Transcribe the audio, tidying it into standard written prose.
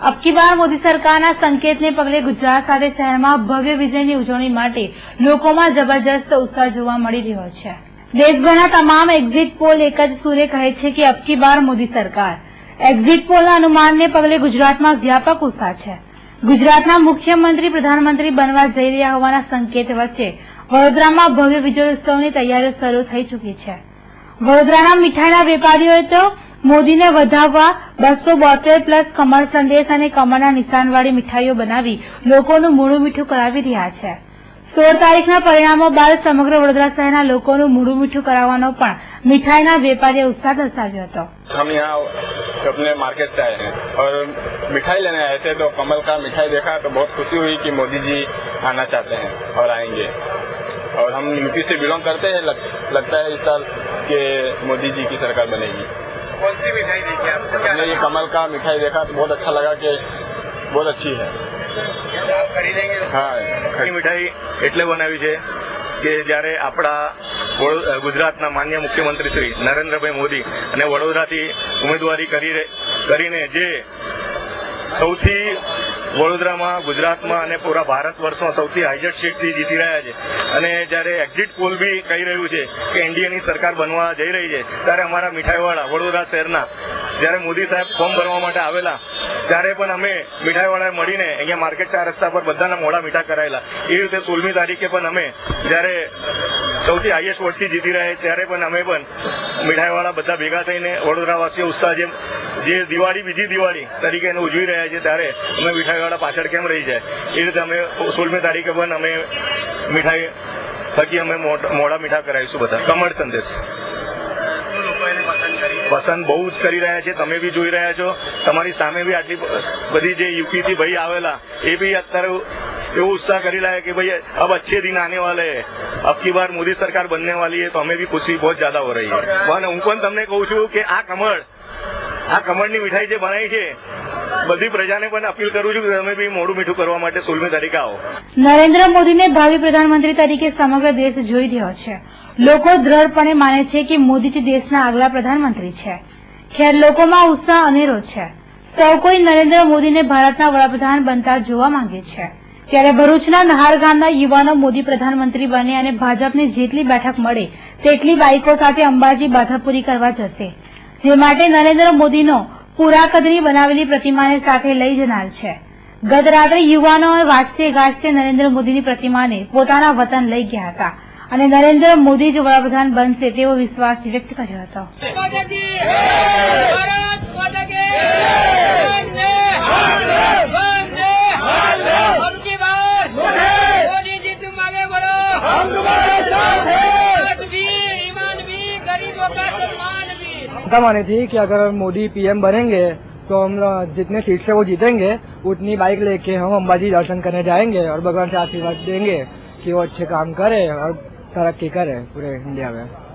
अब की बार मोदी सरकारना संकेतने पगले गुजरात સાથે શહેરમાં ભવ્ય વિજયની ઉજવણી માટે લોકોમાં જબરજસ્ત ઉત્સાહ જોવા મળી રહ્યો છે। દેશભરના તમામ એક્ઝિટ પોલ એક જ સૂરે કહે છે કે अब की बार મોદી સરકાર। એક્ઝિટ પોલના અનુમાનને પગલે ગુજરાતમાં વ્યાપક ઉત્સાહ છે। ગુજરાતના મુખ્યમંત્રી પ્રધાનમંત્રી બનવા જઈ રહ્યા હોવાના સંકેત વચ્ચે વડોદરામાં ભવ્ય વિજય ઉત્સવની તૈયારીઓ શરૂ થઈ ચૂકી છે। વડોદરાના મીઠાઈના વેપારીઓએ તો મોદીને વધાવવા 272 પ્લસ કમળ સંદેશ અને કમળના નિશાનવાળી મીઠાઈઓ બનાવી લોકોનું મોઢું મીઠું કરાવી રહ્યા છે। 16 તારીખના પરિણામો બાદ સમગ્ર વડોદરા શહેરના લોકોનું મોઢું મીઠું કરાવવાનો પણ મીઠાઈના વેપારીએ ઉત્સાહ દર્શાવ્યો હતો। हम यहाँ अपने मार्केट से आए हैं और मिठाई लेने आए थे, तो कमल का मिठाई देखा तो बहुत खुशी हुई कि मोदी जी आना चाहते हैं और आएंगे। और हम यूपी से बिलोंग करते हैं, लगता है इस साल के मोदी जी की सरकार बनेगी। कौन सी मिठाई देखी आपको? हमने ये कमल का मिठाई देखा तो बहुत अच्छा लगा कि बहुत अच्छी है। आप खरीदेंगे? हाँ, मिठाई એટલે બનાવી છે કે જ્યારે આપણા ગુજરાતના માન્ય મુખ્યમંત્રી શ્રી નરેન્દ્રભાઈ મોદી અને વડોદરાથી ઉમેદવારી કરીને જે સૌથી વડોદરામાં ગુજરાતમાં અને પૂરા ભારત વર્ષમાં સૌથી હાઈએસ્ટ સીટથી જીતી રહ્યા છે અને જ્યારે એક્ઝિટ પોલ બી કહી રહ્યું છે કે એનડીએની સરકાર બનવા જઈ રહી છે, ત્યારે અમારા મીઠાઈવાળા વડોદરા શહેરના જ્યારે મોદી સાહેબ ફોર્મ ભરવા માટે આવેલા ત્યારે પણ અમે મીઠાઈવાળા મળીને અહીંયા માર્કેટ 4 રસ્તા પર બધાના મોઢા મીઠા કરાયેલા। એ રીતે 16મી તારીખે પણ અમે જ્યારે સૌથી હાઈએસ્ટ વોટથી જીતી રહ્યા ત્યારે પણ અમે પણ મીઠાઈવાળા બધા ભેગા થઈને વડોદરાવાસીઓ ઉત્સાહ જે દિવાળી બીજી દિવાળી તરીકે એને ઉજવી રહ્યા છે ત્યારે અમે મીઠાઈવાળા પાછળ કેમ રહી જાય, એ રીતે અમે 16મી તારીખે પણ અમે મીઠાઈ થકી અમે મોઢા મીઠા કરાવીશું બધા। કમળ સંદેશ પસંદ બહુ જ કરી રહ્યા છે, તમે બી જોઈ રહ્યા છો, તમારી સામે બી આટલી બધી જે યુપીથી ભાઈ આવેલા એ બી અત્યારે એવો ઉત્સાહ કરી રહ્યા કે ભાઈ अब अच्छे दिन आने वाले हैं, अब की बार मोदी सरकार बनने वाली है, तो हमें भी खुशी बहुत ज्यादा हो रही है। પણ હું પણ તમને કહું છું કે આ કમળની મીઠાઈ જે બનાવી છે બધી પ્રજાને પણ અપીલ કરું છું કે તમે બી મોઢું મીઠું કરવા માટે 16મી તારીખે આવો। નરેન્દ્ર મોદીને ભાવિ પ્રધાનમંત્રી તરીકે સમગ્ર દેશ જોઈ રહ્યો છે। લોકો દ્રઢપણે માને છે કે મોદી જ દેશના આગલા પ્રધાનમંત્રી છે। ખેર લોકોમાં ઉત્સાહ અનેરો છે। સૌ કોઈ નરેન્દ્ર મોદીને ભારતના વડાપ્રધાન બનતા જોવા માંગે છે। ત્યારે ભરૂચના નહાર ગામના યુવાનો મોદી પ્રધાનમંત્રી બને અને ભાજપને જેટલી બેઠક મળે તેટલી બાઇકો સાથે અંબાજી બાધાપુરી કરવા જશે, જે માટે નરેન્દ્ર મોદીનો પૂરા કદની બનાવેલી પ્રતિમાને સાથે લઈ જનાર છે। ગત રાત્રે યુવાનો વાજતે ગાજતે નરેન્દ્ર મોદીની પ્રતિમાને પોતાના વતન લઈ ગયા હતા અને નરેન્દ્ર મોદી જ વડાપ્રધાન બનશે તેવો વિશ્વાસ વ્યક્ત કર્યો હતો। ऐसा मानी थी कि अगर मोदी पीएम बनेंगे तो हम जितने सीट से वो जीतेंगे उतनी बाइक लेके हम अंबाजी दर्शन करने जाएंगे और भगवान से आशीर्वाद देंगे कि वो अच्छे काम करे और तरक्की करे पूरे इंडिया में।